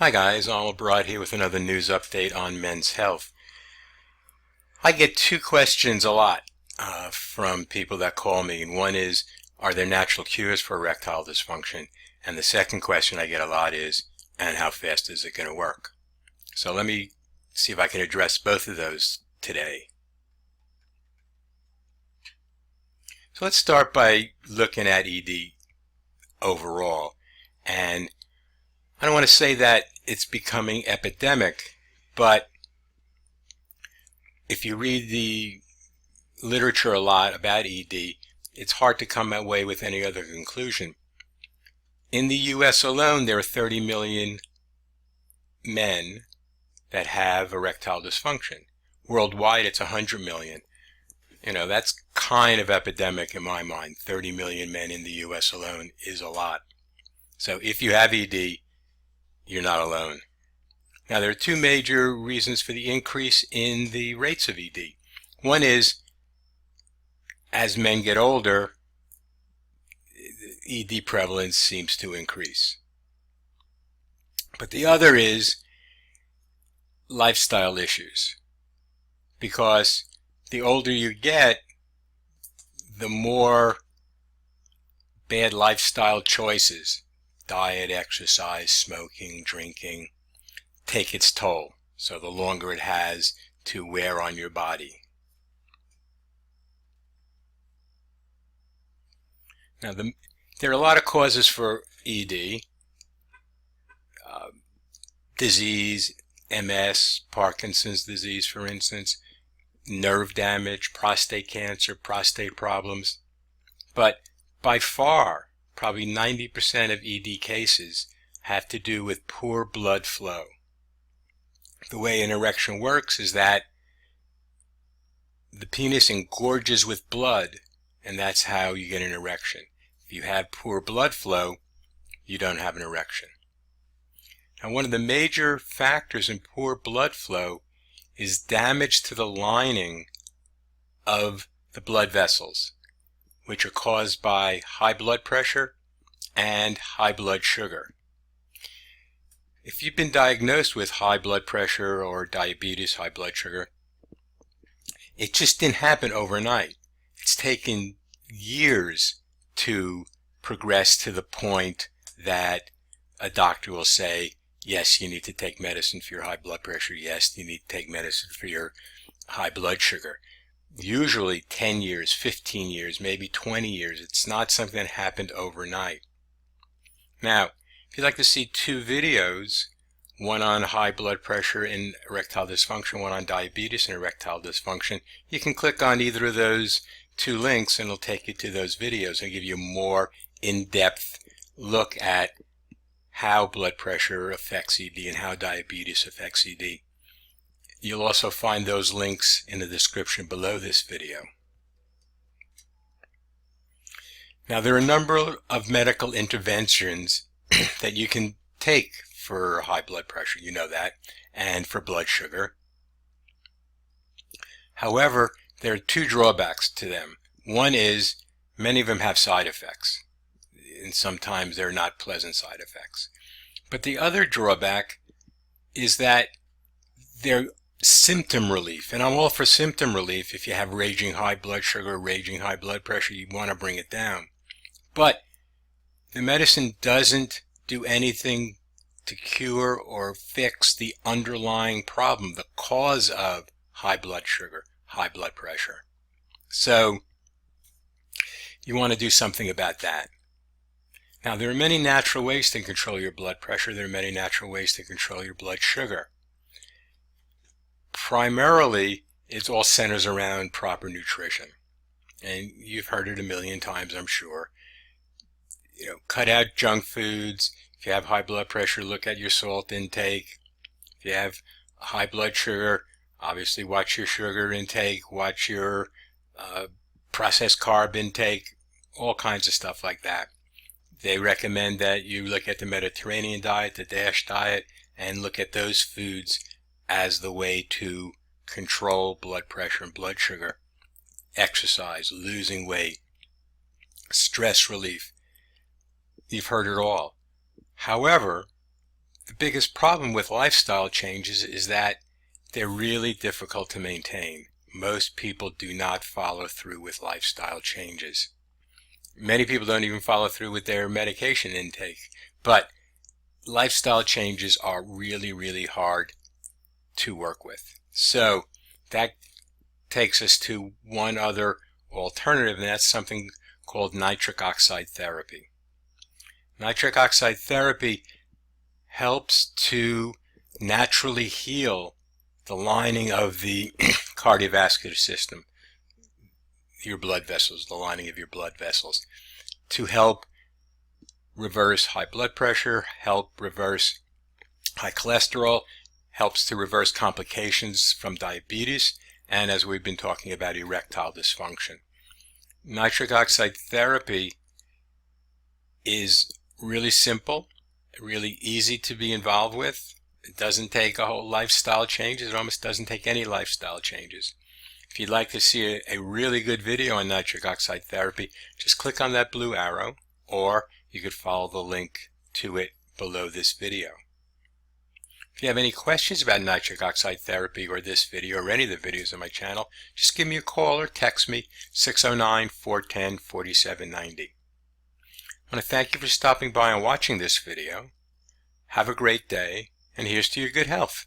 Hi guys, Arnold Broad here with another news update on men's health. I get two questions a lot from people that call me, and one is, are there natural cures for erectile dysfunction? And the second question I get a lot is, and how fast is it going to work? So let me see if I can address both of those today. So let's start by looking at ED overall. And I don't want to say that it's becoming epidemic, but if you read the literature a lot about ED, it's hard to come away with any other conclusion. In the US alone, there are 30 million men that have erectile dysfunction. Worldwide, it's 100 million. That's kind of epidemic in my mind. 30 million men in the US alone is a lot. So if you have ED, you're not alone. Now, there are two major reasons for the increase in the rates of ED. One is, as men get older, ED prevalence seems to increase. But the other is lifestyle issues. Because the older you get, the more bad lifestyle choices, diet, exercise, smoking, drinking, take its toll. So the longer it has to wear on your body. Now, there are a lot of causes for ED. Disease, MS, Parkinson's disease, for instance, nerve damage, prostate cancer, prostate problems. But by far, probably 90% of ED cases have to do with poor blood flow. The way an erection works is that the penis engorges with blood, and that's how you get an erection. If you have poor blood flow, you don't have an erection. Now, one of the major factors in poor blood flow is damage to the lining of the blood vessels, which are caused by high blood pressure and high blood sugar. If you've been diagnosed with high blood pressure or diabetes, high blood sugar, it just didn't happen overnight. It's taken years to progress to the point that a doctor will say, yes, you need to take medicine for your high blood pressure. Yes, you need to take medicine for your high blood sugar. Usually 10 years, 15 years, maybe 20 years. It's not something that happened overnight. Now, if you'd like to see two videos, one on high blood pressure and erectile dysfunction, one on diabetes and erectile dysfunction, you can click on either of those two links and it'll take you to those videos and give you a more in-depth look at how blood pressure affects ED and how diabetes affects ED. You'll also find those links in the description below this video. Now, there are a number of medical interventions that you can take for high blood pressure, you know that, and for blood sugar. However, there are two drawbacks to them. One is many of them have side effects, and sometimes they're not pleasant side effects. But the other drawback is that they're symptom relief, and I'm all for symptom relief. If you have raging high blood sugar, raging high blood pressure, you want to bring it down. But the medicine doesn't do anything to cure or fix the underlying problem, the cause of high blood sugar, high blood pressure. So you want to do something about that. Now, there are many natural ways to control your blood pressure. There are many natural ways to control your blood sugar. Primarily, it all centers around proper nutrition. And you've heard it a million times, I'm sure. Cut out junk foods. If you have high blood pressure, look at your salt intake. If you have high blood sugar, obviously watch your sugar intake, watch your processed carb intake, all kinds of stuff like that. They recommend that you look at the Mediterranean diet, the DASH diet, and look at those foods as the way to control blood pressure and blood sugar. Exercise, losing weight, stress relief. You've heard it all. However, the biggest problem with lifestyle changes is that they're really difficult to maintain. Most people do not follow through with lifestyle changes. Many people don't even follow through with their medication intake. But lifestyle changes are really, really hard to work with. So that takes us to one other alternative, and that's something called nitric oxide therapy. Nitric oxide therapy helps to naturally heal the lining of the cardiovascular system, your blood vessels, the lining of your blood vessels, to help reverse high blood pressure, help reverse high cholesterol, helps to reverse complications from diabetes, and as we've been talking about, erectile dysfunction. Nitric oxide therapy is really simple, really easy to be involved with. It doesn't take a whole lifestyle changes. It almost doesn't take any lifestyle changes. If you'd like to see a really good video on nitric oxide therapy, just click on that blue arrow, or you could follow the link to it below this video. If you have any questions about nitric oxide therapy or this video or any of the videos on my channel, just give me a call or text me 609-410-4790. I want to thank you for stopping by and watching this video. Have a great day, and here's to your good health.